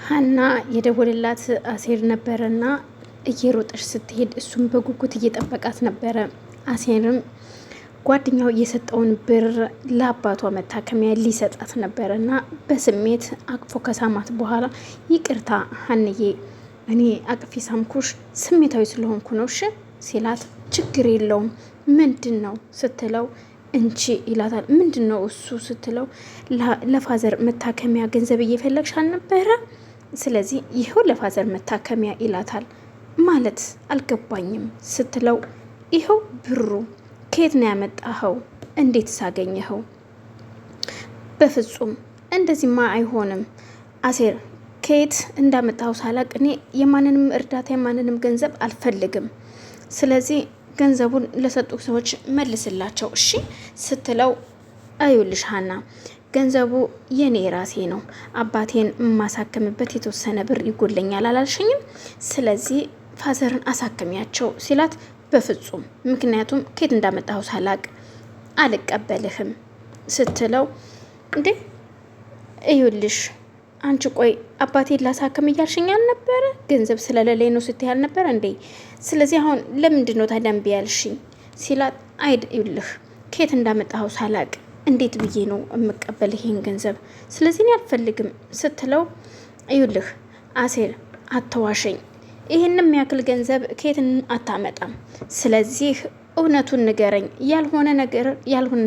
ሀና የደወለላት አሴር ነበረና እየሮጠች ስትሄድ እሱም በጉጉት እየጠበቃት ነበረ። አሴርም ጓደኛው የሰጠውን ብር ለአባቷ መታከሚያ ሊሰጣት ነበረና በስሜት አቅፎ ከሳማት በኋላ ይቅርታ ሀንዬ፣ እኔ አቅፊ ሳምኩሽ ስሜታዊ ስለሆንኩ ነው እሺ ሲላት፣ ችግር የለውም ምንድን ነው ስትለው እንቺ ይላታል። ምንድን ነው እሱ ስትለው ለፋዘር መታከሚያ ገንዘብ እየፈለግሽ አልነበረ? ስለዚህ ይኸው ለፋዘር መታከሚያ ይላታል። ማለት አልገባኝም ስትለው ይኸው ብሩ ከየት ነው ያመጣኸው? እንዴት ሳገኘኸው? በፍጹም እንደዚህማ አይሆንም አሴር፣ ከየት እንዳመጣኸው ሳላቅ እኔ የማንንም እርዳታ የማንንም ገንዘብ አልፈልግም። ስለዚህ ገንዘቡን ለሰጡ ሰዎች መልስላቸው እሺ ስትለው፣ አዩልሽ ሀና፣ ገንዘቡ የኔ ራሴ ነው። አባቴን የማሳክምበት የተወሰነ ብር ይጎለኛል አላልሽኝም? ስለዚህ ፋዘርን አሳክሚያቸው ሲላት፣ በፍጹም ምክንያቱም ከየት እንዳመጣሁ ሳላቅ አልቀበልህም ስትለው፣ እንዴ እዩልሽ አንቺ ቆይ አባቴን ላሳክም እያልሽኝ አልነበረ? ገንዘብ ስለሌለኝ ነው ስትይ አልነበረ እንዴ? ስለዚህ አሁን ለምንድን ነው ታዲያ እምቢ ያልሽኝ ሲላት፣ አይድ ይልህ ከየት እንዳመጣኸው ሳላቅ እንዴት ብዬ ነው የምቀበልህ ይህን ገንዘብ? ስለዚህ እኔ አልፈልግም ስትለው፣ ይልህ አሴር አተዋሸኝ፣ ይህንም ያክል ገንዘብ ከየትን አታመጣም። ስለዚህ እውነቱን ንገረኝ፣ ያልሆነ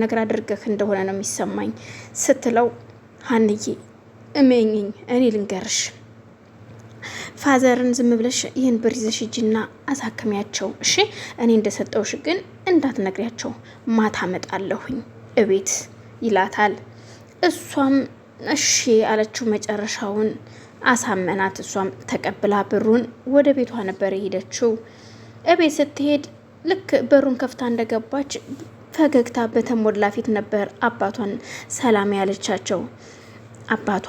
ነገር አድርገህ እንደሆነ ነው የሚሰማኝ ስትለው፣ ሀንዬ እመኝኝ እኔ ልንገርሽ፣ ፋዘርን ዝም ብለሽ ይህን ብር ይዘሽ ሂጂና አሳክሚያቸው እሺ። እኔ እንደሰጠውሽ ግን እንዳትነግሪያቸው፣ ማታ አመጣለሁኝ እቤት ይላታል። እሷም እሺ አለችው። መጨረሻውን አሳመናት። እሷም ተቀብላ ብሩን ወደ ቤቷ ነበር የሄደችው። እቤት ስትሄድ ልክ በሩን ከፍታ እንደገባች ፈገግታ በተሞላ ፊት ነበር አባቷን ሰላም ያለቻቸው። አባቷ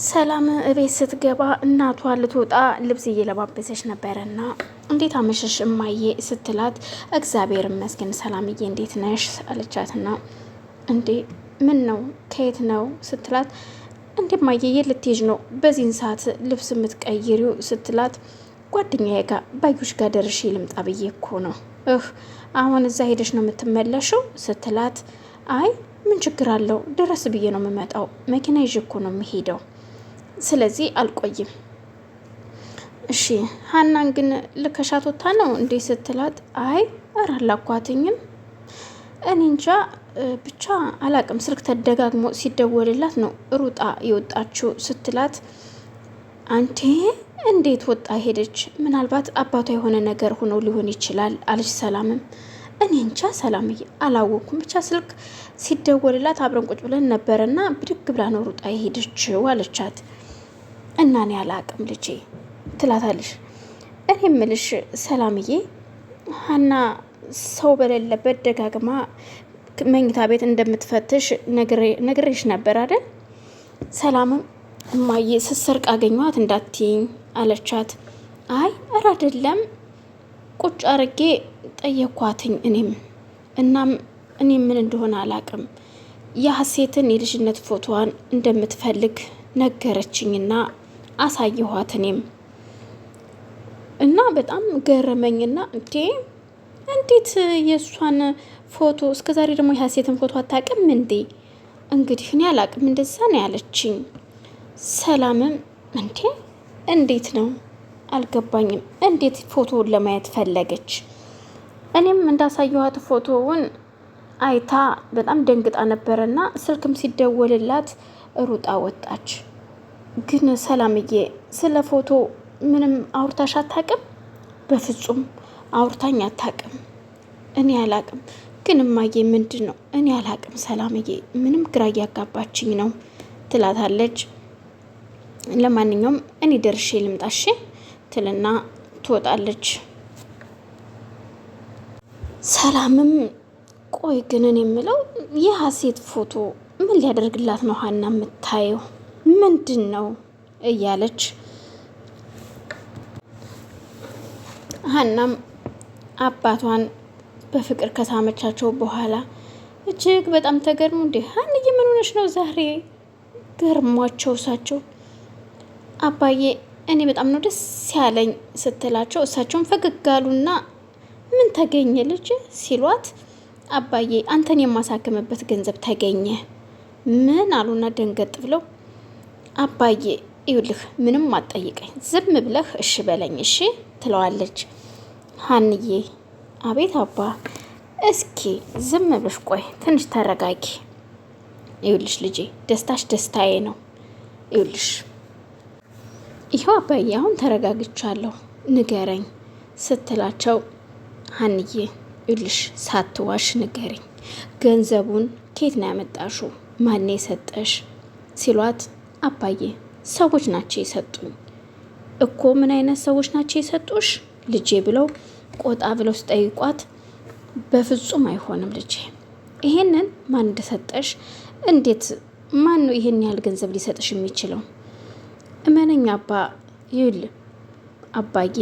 ሰላም እቤት ስትገባ እናቷ ልትወጣ ልብስ እየለባበሰች ነበረና እንዴት አመሸሽ እማዬ ስትላት፣ እግዚአብሔር ይመስገን ሰላምዬ እንዴት ነሽ አለቻትና፣ እንዴ ምን ነው ከየት ነው ስትላት፣ እንዴ እማዬ የት ልትሄጂ ነው በዚህን ሰዓት ልብስ የምትቀይሪው ስትላት፣ ጓደኛዬ ጋር ባዩሽ ጋር ደርሼ ልምጣ ብዬ እኮ ነው። አሁን እዛ ሄደሽ ነው የምትመለሽው ስትላት፣ አይ ምን ችግር አለው ድረስ ብዬ ነው የምመጣው፣ መኪና ይዤ እኮ ነው የምሄደው፣ ስለዚህ አልቆይም። እሺ ሀናን ግን ልከሻት ወታ ነው እንዴ ስትላት፣ አይ ኧረ አላኳትኝም እኔ እንጃ ብቻ አላቅም፣ ስልክ ተደጋግሞ ሲደወልላት ነው ሩጣ የወጣችው ስትላት፣ አንቴ እንዴት ወጣ ሄደች? ምናልባት አባቷ የሆነ ነገር ሆኖ ሊሆን ይችላል አለች ሰላምም። እኔ እንጃ ሰላምዬ አላወኩም፣ ብቻ ስልክ ሲደወልላት አብረን ቁጭ ብለን ነበረና ብድግ ብላ ነው ሩጣ የሄደችው አለቻት። እና እኔ አላቅም ልጄ ትላታለሽ። እኔ እምልሽ ሰላምዬ፣ ሀና ሰው በሌለበት ደጋግማ መኝታ ቤት እንደምትፈትሽ ነግሬሽ ነበር አይደል? ሰላምም እማዬ ስትሰርቅ አገኘኋት እንዳትይኝ አለቻት። አይ ኧረ አይደለም ቁጭ አርጌ ጠየኳትኝ እናም እኔ ምን እንደሆነ አላቅም፣ የሀሴትን የልጅነት ፎቶዋን እንደምትፈልግ ነገረችኝና አሳየኋት እና በጣም ገረመኝና፣ እንዴት የእሷን ፎቶ እስከዛሬ ደግሞ የሀሴትን ፎቶ አታውቅም እንዴ? እንግዲህ እኔ አላቅም እንደዛ ነው ያለችኝ። ሰላምም እንዴት ነው አልገባኝም፣ እንዴት ፎቶውን ለማየት ፈለገች? እኔም እንዳሳየኋት ፎቶውን አይታ በጣም ደንግጣ ነበረና ስልክም ሲደወልላት ሩጣ ወጣች። ግን ሰላምዬ ስለ ፎቶ ምንም አውርታሽ አታውቅም? በፍጹም አውርታኝ አታውቅም። እኔ አላቅም። ግን እማዬ ምንድን ነው? እኔ አላቅም ሰላምዬ፣ ምንም ግራ እያጋባችኝ ነው ትላታለች። ለማንኛውም እኔ ደርሼ ልምጣሽ ትልና ትወጣለች። ሰላምም ቆይ ግን እኔ የምለው የሀሴት ፎቶ ምን ሊያደርግላት ነው ሀና የምታየው ምንድን ነው እያለች ሀናም አባቷን በፍቅር ከሳመቻቸው በኋላ እጅግ በጣም ተገርሙ። እንዴ ሀንዬ ምን ሆነሽ ነው ዛሬ? ገርሟቸው እሳቸው አባዬ እኔ በጣም ነው ደስ ያለኝ ስትላቸው እሳቸውን ፈገግ አሉና ምን ተገኘ ልጅ ሲሏት አባዬ አንተን የማሳክምበት ገንዘብ ተገኘ። ምን አሉና ደንገጥ ብለው አባዬ ይኸውልህ ምንም አትጠይቀኝ ዝም ብለህ እሺ በለኝ እሺ ትለዋለች። ሀንዬ አቤት አባ እስኪ ዝም ብለሽ ቆይ ትንሽ ተረጋጊ። ይኸውልሽ ልጄ ደስታሽ ደስታዬ ነው። ይኸውልሽ ይኸው አባዬ አሁን ተረጋግቻለሁ ንገረኝ ስትላቸው ሀንዬ ይኸውልሽ ሳትዋሽ ንገረኝ ገንዘቡን ከየት ነው ያመጣሽው? ማን የሰጠሽ? ሲሏት አባዬ ሰዎች ናቸው የሰጡኝ እኮ። ምን አይነት ሰዎች ናቸው የሰጡሽ ልጄ ብለው ቆጣ ብለው ሲጠይቋት በፍጹም አይሆንም ልጄ ይሄንን ማን እንደሰጠሽ እንዴት ማን ነው ይሄን ያህል ገንዘብ ሊሰጥሽ የሚችለው? እመነኛ አባ ይል አባዬ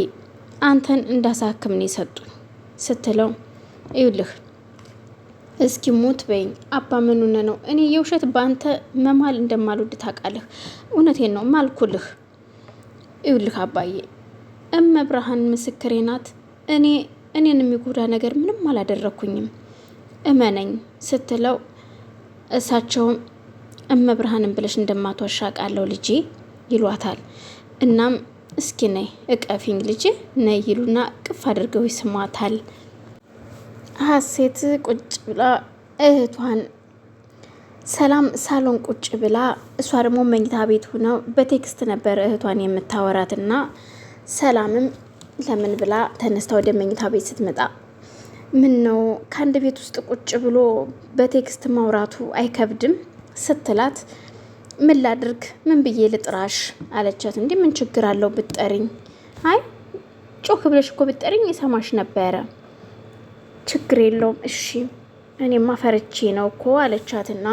አንተን እንዳሳክም ነው የሰጡኝ ስትለው ይልህ እስኪ ሞት በይኝ አባ ምን ሆነ ነው? እኔ የውሸት በአንተ መማል እንደማልወድ ታውቃለህ። እውነቴን ነው ማልኩልህ። ይልህ አባዬ እመብርሃን ምስክሬ ናት። እኔን የሚጎዳ ነገር ምንም አላደረኩኝም እመነኝ ስትለው እሳቸውም እመብርሃንን ብለሽ እንደማትዋሻ ቃለው ልጄ ይሏታል። እናም እስኪ ነይ እቀፊኝ ልጄ ነይ ይሉና ቅፍ አድርገው ይስሟታል። ሀሴት ቁጭ ብላ እህቷን ሰላም ሳሎን ቁጭ ብላ እሷ ደግሞ መኝታ ቤት ሆነው በቴክስት ነበር እህቷን የምታወራትና ሰላምም ለምን ብላ ተነስታ ወደ መኝታ ቤት ስትመጣ ምን ነው ከአንድ ቤት ውስጥ ቁጭ ብሎ በቴክስት ማውራቱ አይከብድም ስትላት ምን ላድርግ ምን ብዬ ልጥራሽ አለቻት። እንዲህ ምን ችግር አለው ብትጠሪኝ? አይ ጮክ ብለሽ እኮ ብትጠሪኝ ይሰማሽ ነበረ። ችግር የለውም እሺ እኔማ ፈርቼ ነው እኮ አለቻትና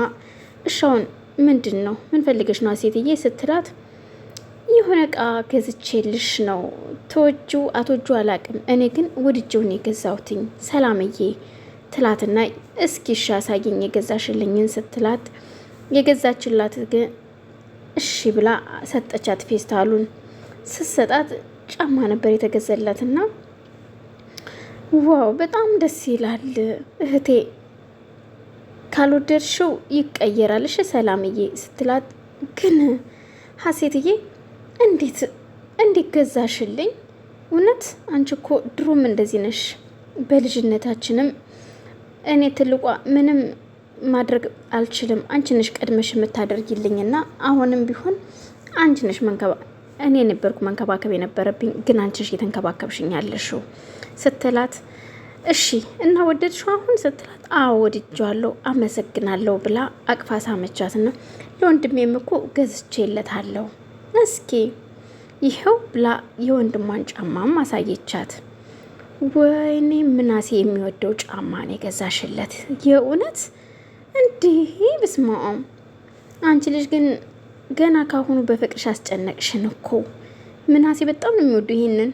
እሻውን ምንድን ነው ምን ፈልገሽ ነው ሴትዬ ስትላት የሆነ እቃ ገዝቼልሽ ነው ተወጁ አትወጁ አላቅም እኔ ግን ወድጄውን የገዛሁትኝ ሰላምዬ ትላትና እስኪ እሺ አሳየኝ የገዛሽልኝን ስትላት የገዛችላት ግን እሺ ብላ ሰጠቻት። ፌስታሉን ስትሰጣት ጫማ ነበር የተገዘላትና ዋው በጣም ደስ ይላል እህቴ ካልወደድሽው ይቀየራል እሺ ሰላምዬ ስትላት ግን ሀሴትዬ እንዴት ገዛሽልኝ? እውነት አንቺ እኮ ድሮም እንደዚህ ነሽ። በልጅነታችንም እኔ ትልቋ ምንም ማድረግ አልችልም አንቺ ነሽ ቀድመሽ የምታደርጊልኝና አሁንም ቢሆን አንቺ ነሽ እኔ ነበርኩ መንከባከብ የነበረብኝ ግን አንቺ ነሽ እየተንከባከብሽኝ ያለሽው ስትላት እሺ እና ወደድሽው አሁን ስትላት አዎ ወድጄዋለሁ አመሰግናለሁ ብላ አቅፋ ሳመቻትና ለወንድሜም እኮ ገዝቼለታለሁ እስኪ ይኸው ብላ የወንድሟን ጫማም አሳየቻት። ወይኔ ምናሴ የሚወደው ጫማ ነው የገዛሽለት የእውነት እንዲህ ብስማም አንቺ ልጅ ግን ገና ካሁኑ በፍቅርሽ አስጨነቅሽን እኮ ምናሴ በጣም ነው የሚወደው ይሄንን